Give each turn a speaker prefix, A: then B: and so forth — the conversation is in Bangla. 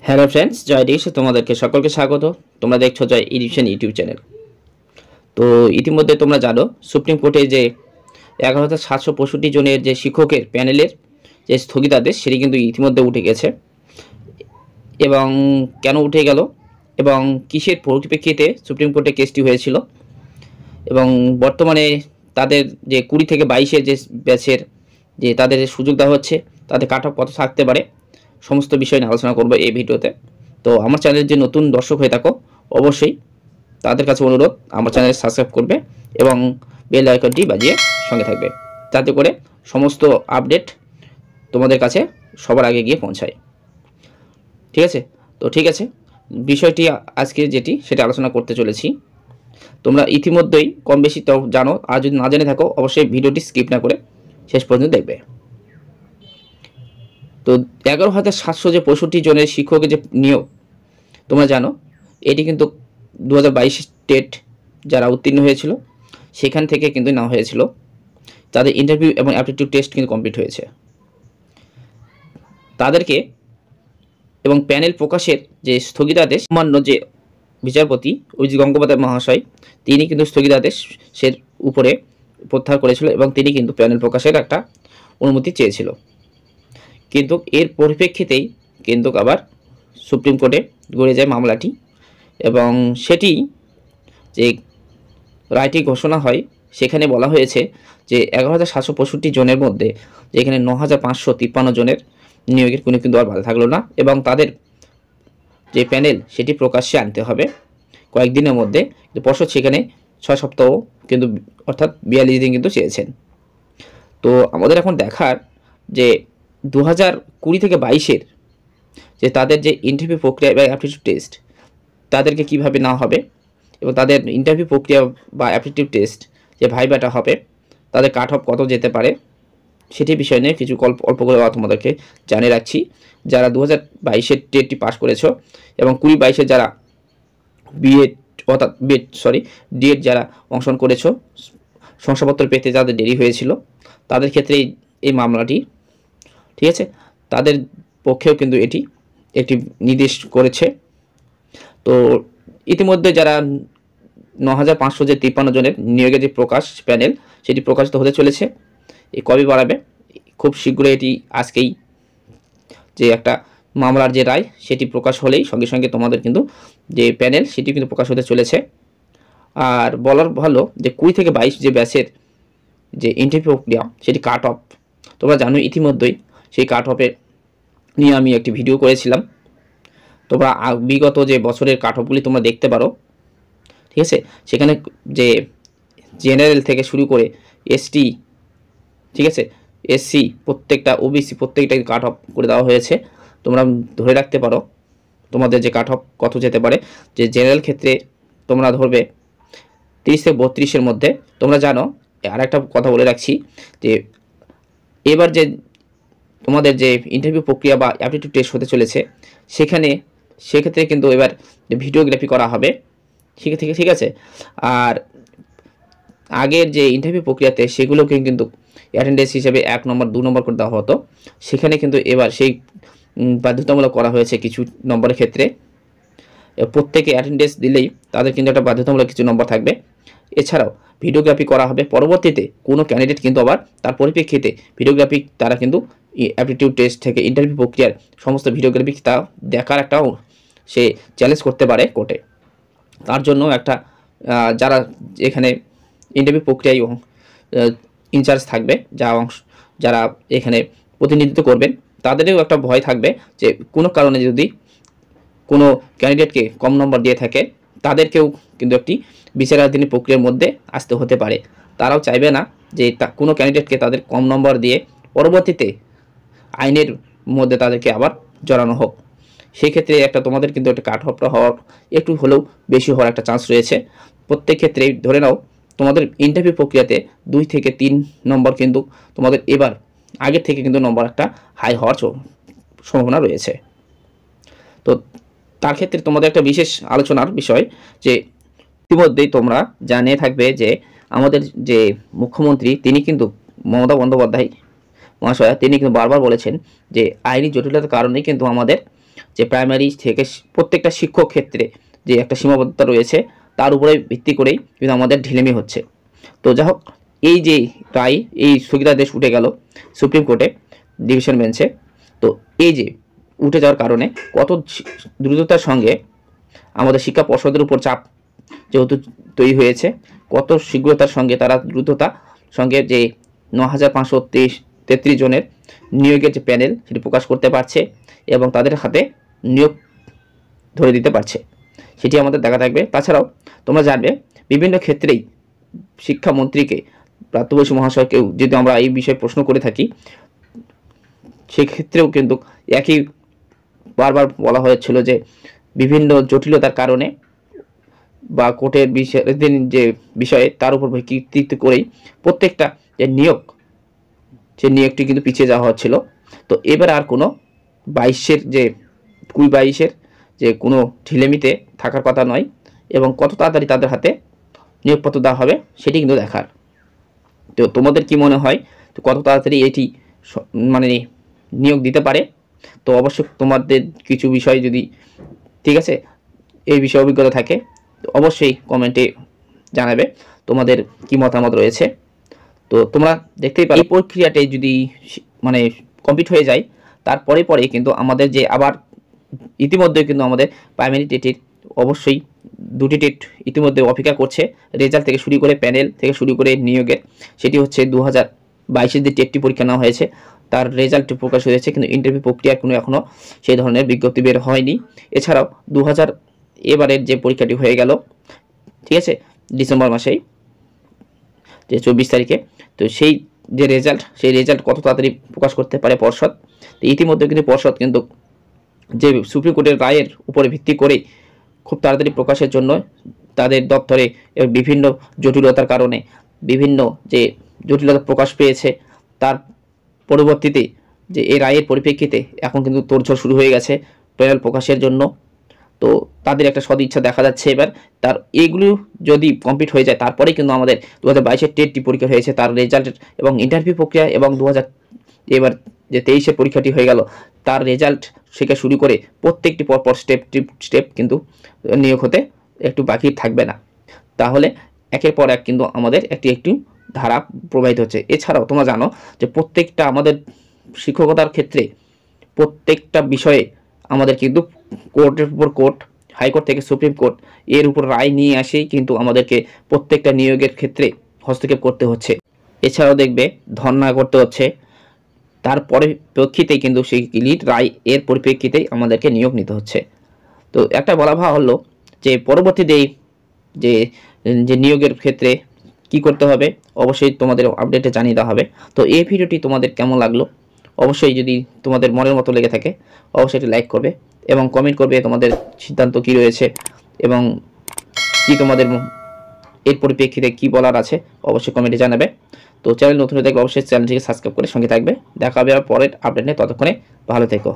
A: হ্যালো ফ্রেন্ডস, জয় ডিশ তোমাদেরকে সকলকে স্বাগত। তোমরা দেখছো জয় এডুকেশন ইউটিউব চ্যানেল। তো ইতিমধ্যে তোমরা জানো সুপ্রিম কোর্টে যে 11,765 জনের যে শিক্ষকের প্যানেলের যে স্থগিতাদেশ সেটি কিন্তু ইতিমধ্যে উঠে গেছে। এবং কেন উঠে গেল এবং কিসের পরিপ্রেক্ষিতে সুপ্রিম কোর্টে কেসটি হয়েছিল এবং বর্তমানে তাদের যে 20 থেকে 22-এর যে ব্যাচের যে তাদের যে সুযোগ দেওয়া হচ্ছে তাদের কাট অফ কত থাকতে পারে সমস্ত বিষয় নিয়ে আলোচনা করব এই ভিডিওতে। তো আমার চ্যানেলের যে নতুন দর্শক হয়ে থাকো অবশ্যই তাদের কাছে অনুরোধ আমার চ্যানেল সাবস্ক্রাইব করবে এবং বেল আইকনটি বাজিয়ে সঙ্গে থাকবে, যাতে করে সমস্ত আপডেট তোমাদের কাছে সবার আগে গিয়ে পৌঁছায়। ঠিক আছে? তো ঠিক আছে, বিষয়টি আজকে যেটি সেটা আলোচনা করতে চলেছি। তোমরা ইতিমধ্যেই কম বেশি তো জানো, আর যদি না জেনে থাকো অবশ্যই ভিডিওটি স্কিপ না করে শেষ পর্যন্ত দেখবে। তো 11,765 জনের শিক্ষকের যে নিয়োগ তোমরা জানো, এটি কিন্তু 2022 টেট যারা উত্তীর্ণ হয়েছিল সেখান থেকে কিন্তু নেওয়া হয়েছিল। তাদের ইন্টারভিউ এবং অ্যাপটিটিউড টেস্ট কিন্তু কমপ্লিট হয়েছে তাদেরকে, এবং প্যানেল প্রকাশের যে স্থগিতাদেশ মান্য যে বিচারপতি অভিজিৎ গঙ্গোপাধ্যায় মহাশয় তিনি কিন্তু স্থগিতাদেশের উপরে প্রত্যাহার করেছিল এবং তিনি কিন্তু প্যানেল প্রকাশের একটা অনুমতি চেয়েছিল। কিন্তু এর পরিপ্রেক্ষিতেই কিন্তু আবার সুপ্রিম কোর্টে গড়ে যায় মামলাটি এবং সেটি যে রায়টি ঘোষণা হয় সেখানে বলা হয়েছে যে 11,765 জনের মধ্যে যেখানে 9,553 জনের নিয়োগের কোনো কিন্তু আর বাধা থাকলো না এবং তাদের যে প্যানেল সেটি প্রকাশ্যে আনতে হবে কয়েকদিনের মধ্যে। পর্ষদ সেখানে 6 সপ্তাহ কিন্তু অর্থাৎ 42 দিন কিন্তু চেয়েছেন। তো আমাদের এখন দেখার যে 2020 থেকে 22-এর যে তাদের যে ইন্টারভিউ প্রক্রিয়া বা অ্যাপটিটিউড টেস্ট তাদেরকে কিভাবে নেওয়া হবে এবং তাদের ইন্টারভিউ প্রক্রিয়া বা অ্যাপটিটিউড টেস্ট যে ভাইভাটা হবে তাদের কাট অফ কত যেতে পারে সেটি বিষয় নিয়ে কিছু অল্প করে তোমাদেরকে জানিয়ে রাখছি। যারা 2022-এর টেটটি পাস করেছো এবং 20-22-এর যারা ডিএড যারা অংশগ্রহণ করেছো, শংসাপত্র পেতে যাদের দেরি হয়েছিল তাদের ক্ষেত্রে এই মামলাটি, ঠিক আছে, তাদের পক্ষেও কিন্তু এটি একটি নির্দেশ করেছে। তো ইতিমধ্যে যারা 9,553 জনের নিয়োগের যে প্রকাশ প্যানেল সেটি প্রকাশিত হতে চলেছে। এই কবে বাড়াবে? খুব শীঘ্রই এটি আজকেই যে একটা মামলার যে রায় সেটি প্রকাশ হলেই সঙ্গে সঙ্গে তোমাদের কিন্তু যে প্যানেল সেটি কিন্তু প্রকাশ হতে চলেছে। আর বলার ভালো যে 20 থেকে 22 যে ব্যাচের যে ইন্টারভিউ প্রক্রিয়া সেটি কাট অফ তোমরা জানো ইতিমধ্যেই, সেই কাট অফের নিয়ে আমি একটি ভিডিও করেছিলাম। তোমরা বিগত যে বছরের কাট অফগুলি তোমরা দেখতে পারো, ঠিক আছে। সেখানে যে জেনারেল থেকে শুরু করে এসটি, ঠিক আছে, এসসি প্রত্যেকটা ওবিসি প্রত্যেকটা কাট অফ করে দেওয়া হয়েছে। তোমরা ধরে রাখতে পারো তোমাদের যে কাট অফ কত যেতে পারে। যে জেনারেল ক্ষেত্রে তোমরা ধরবে 30 থেকে 32-এর মধ্যে। তোমরা জানো, আর একটা কথা বলে রাখছি যে এবার যে তোমাদের যে ইন্টারভিউ প্রক্রিয়া বা অ্যাপটিটিউড টেস্ট হতে চলেছে সেক্ষেত্রে কিন্তু এবার ভিডিওগ্রাফি করা হবে, ঠিক আছে। আর আগের যে ইন্টারভিউ প্রক্রিয়াতে সেগুলোকে কিন্তু অ্যাটেন্ডেন্স হিসেবে 1 নম্বর 2 নম্বর করে দেওয়া হতো, সেখানে কিন্তু এবার সেই বাধ্যতামূলক করা হয়েছে কিছু নম্বরের ক্ষেত্রে। প্রত্যেকে অ্যাটেন্ডেন্স দিলেই তাদের কিন্তু একটা বাধ্যতামূলক কিছু নম্বর থাকবে। এছাড়াও ভিডিওগ্রাফি করা হবে পরবর্তীতে কোনো ক্যান্ডিডেট কিন্তু আবার তার পরিপ্রেক্ষিতে ভিডিওগ্রাফি তারা কিন্তু অ্যাপটিটিউড টেস্ট থেকে ইন্টারভিউ প্রক্রিয়ার সমস্ত ভিডিওগ্রাফি তা দেখার একটা সে চ্যালেঞ্জ করতে পারে কোর্টে। তার জন্য একটা যারা এখানে ইন্টারভিউ প্রক্রিয়ায় ইনচার্জ থাকবে, যারা এখানে প্রতিনিধিত্ব করবেন তাদেরও একটা ভয় থাকবে যে কোনো কারণে যদি কোনো ক্যান্ডিডেটকে কম নম্বর দিয়ে থাকে তাদেরকেও কিন্তু একটি বিচারাধীন প্রক্রিয়ার মধ্যে আসতে হতে পারে। তারাও চাইবে না যে কোনো ক্যান্ডিডেটকে তাদের কম নম্বর দিয়ে পরবর্তীতে আইনের মধ্যে তাদেরকে আবার জড়ানো হোক। সেই ক্ষেত্রে একটা তোমাদের কিন্তু একটা কাট অফটা হওয়ার একটু হলেও বেশি হওয়ার একটা চান্স রয়েছে। প্রত্যেক ক্ষেত্রেই ধরে নাও তোমাদের ইন্টারভিউ প্রক্রিয়াতে 2 থেকে 3 নম্বর কিন্তু তোমাদের এবার আগের থেকে কিন্তু নম্বর একটা হাই হওয়ার সম্ভাবনা রয়েছে। তো তার ক্ষেত্রে তোমাদের একটা বিশেষ আলোচনার বিষয় যে ইতিমধ্যেই তোমরা জানিয়ে থাকবে যে আমাদের যে মুখ্যমন্ত্রী তিনি কিন্তু মমতা বন্দ্যোপাধ্যায় মহাশয়া তিনি কিন্তু বারবার বলেছেন যে আইনি জটিলতার কারণেই কিন্তু আমাদের যে প্রাইমারি থেকে প্রত্যেকটা শিক্ষক ক্ষেত্রে যে একটা সীমাবদ্ধতা রয়েছে তার উপরে ভিত্তি করেই কিন্তু আমাদের ঢিলেমি হচ্ছে। তো যাই হোক, এই যে রায়, এই স্থগিতাদেশ উঠে গেল সুপ্রিম কোর্টে ডিভিশন বেঞ্চে। তো এই যে উঠে যাওয়ার কারণে কত দ্রুততার সঙ্গে আমাদের শিক্ষা পর্ষদের উপর চাপ যেহেতু তৈরি হয়েছে, কত শীঘ্রতার সঙ্গে তারা দ্রুততা সঙ্গে যে 9533 জনের নিয়োগের যে প্যানেল সেটি প্রকাশ করতে পারছে এবং তাদের হাতে নিয়োগ ধরে দিতে পারছে, সেটি আমাদের দেখা থাকবে। তাছাড়াও তোমরা জানবে বিভিন্ন ক্ষেত্রেই শিক্ষামন্ত্রীকে, প্রাপ্তবয়স্ক মহাশয়কেও যদি আমরা এই বিষয়ে প্রশ্ন করে থাকি, সেক্ষেত্রেও কিন্তু একই বারবার বলা হয়েছিল যে বিভিন্ন জটিলতার কারণে বা কোর্টের বিচারাধীন যে বিষয়ে তার উপর ভিত্তি করেই প্রত্যেকটা যে নিয়োগ, সে নিয়োগটি কিন্তু পিছিয়ে যাওয়া হচ্ছিল। তো এবার আর কোনো 2022-এর যে কোনো ঢিলেমিতে থাকার কথা নয় এবং কত তাড়াতাড়ি তাদের হাতে নিয়োগপত্র দেওয়া হবে সেটি কিন্তু দেখার। তো তোমাদের কি মনে হয় তো কত তাড়াতাড়ি এটি মানে নিয়োগ দিতে পারে? তো অবশ্যই তোমাদের কিছু বিষয় যদি ঠিক আছে এই বিষয়ে অভিজ্ঞতা থাকে তো অবশ্যই কমেন্টে জানাবে তোমাদের কি মতামত রয়েছে। তো তোমরা দেখতেই পারো এই প্রক্রিয়াটাই যদি মানে কমপ্লিট হয়ে যায় তারপরে কিন্তু আমাদের যে আবার ইতিমধ্যে কিন্তু আমাদের প্রাইমারি টেটের অবশ্যই 2টি টেট ইতিমধ্যে অপেক্ষা করছে, রেজাল্ট থেকে শুরু করে প্যানেল থেকে শুরু করে নিয়োগের। সেটি হচ্ছে 2022-এর যে টেটটি পরীক্ষা নেওয়া হয়েছে তার রেজাল্ট প্রকাশ হয়েছে, কিন্তু ইন্টারভিউ প্রক্রিয়ার কোনো এখনও সেই ধরনের বিজ্ঞপ্তি বের হয়নি। এছাড়াও এবারের যে পরীক্ষাটি হয়ে গেল ঠিক আছে ডিসেম্বর মাসেই যে 24 তারিখে, তো সেই যে রেজাল্ট, সেই রেজাল্ট কত তাড়াতাড়ি প্রকাশ করতে পারে পর্ষদ। তো ইতিমধ্যে কিন্তু পর্ষদ কিন্তু যে সুপ্রিম কোর্টের রায়ের উপরে ভিত্তি করে খুব তাড়াতাড়ি প্রকাশের জন্য তাদের দপ্তরে বিভিন্ন জটিলতার কারণে বিভিন্ন যে জটিলতা প্রকাশ পেয়েছে তার পরবর্তীতে যে এই রায়ের পরিপ্রেক্ষিতে এখন কিন্তু তোড়জোড় শুরু হয়ে গেছে প্যানেল প্রকাশের জন্য। তো তাদের একটা সদিচ্ছা দেখা যাচ্ছে এবার। তার এইগুলো যদি কমপ্লিট হয়ে যায় তারপরেই কিন্তু আমাদের 2022-এর টেটটি পরীক্ষা হয়েছে তার রেজাল্ট এবং ইন্টারভিউ প্রক্রিয়া এবং এবার যে 23-এর পরীক্ষাটি হয়ে গেল তার রেজাল্ট থেকে শুরু করে প্রত্যেকটি পরপর স্টেপ কিন্তু নিয়োগ হতে একটু বাকি থাকবে না। তাহলে একের পর এক কিন্তু আমাদের একটি ধারা প্রবাহিত হচ্ছে। এছাড়াও তোমরা জানো যে প্রত্যেকটা আমাদের শিক্ষকতার ক্ষেত্রে প্রত্যেকটা বিষয়ে আমাদের কিন্তু কোর্টের উপর কোর্ট, হাইকোর্ট থেকে সুপ্রিম কোর্ট এর উপর রায় নিয়ে আসেই কিন্তু আমাদেরকে প্রত্যেকটা নিয়োগের ক্ষেত্রে হস্তক্ষেপ করতে হচ্ছে। এছাড়াও দেখবে ধর্ণা করতে হচ্ছে, তার পরিপ্রেক্ষিতেই কিন্তু সেই লিড রায় এর পরিপ্রেক্ষিতেই আমাদেরকে নিয়োগ নিতে হচ্ছে। তো একটা বলা হলো যে পরবর্তীতে যে নিয়োগের ক্ষেত্রে কি করতে হবে অবশ্যই তোমাদের আপডেটে জানিয়ে দেওয়া হবে। তো এই ভিডিওটি তোমাদের কেমন লাগলো অবশ্যই যদি তোমাদের মনের মতো লেগে থাকে অবশ্যই একটি লাইক করবে এবং কমেন্ট করবে তোমাদের সিদ্ধান্ত কি রয়েছে এবং কি তোমাদের এর পরিপ্রেক্ষিতে কি বলার আছে অবশ্যই কমেন্টে জানাবে। তো চ্যানেল নতুন হয়ে থাকলে অবশ্যই চ্যানেলটিকে সাবস্ক্রাইব করে সঙ্গে থাকবে। দেখা হবে পরের আপডেট নিয়ে, ততক্ষণে ভালো থেকো।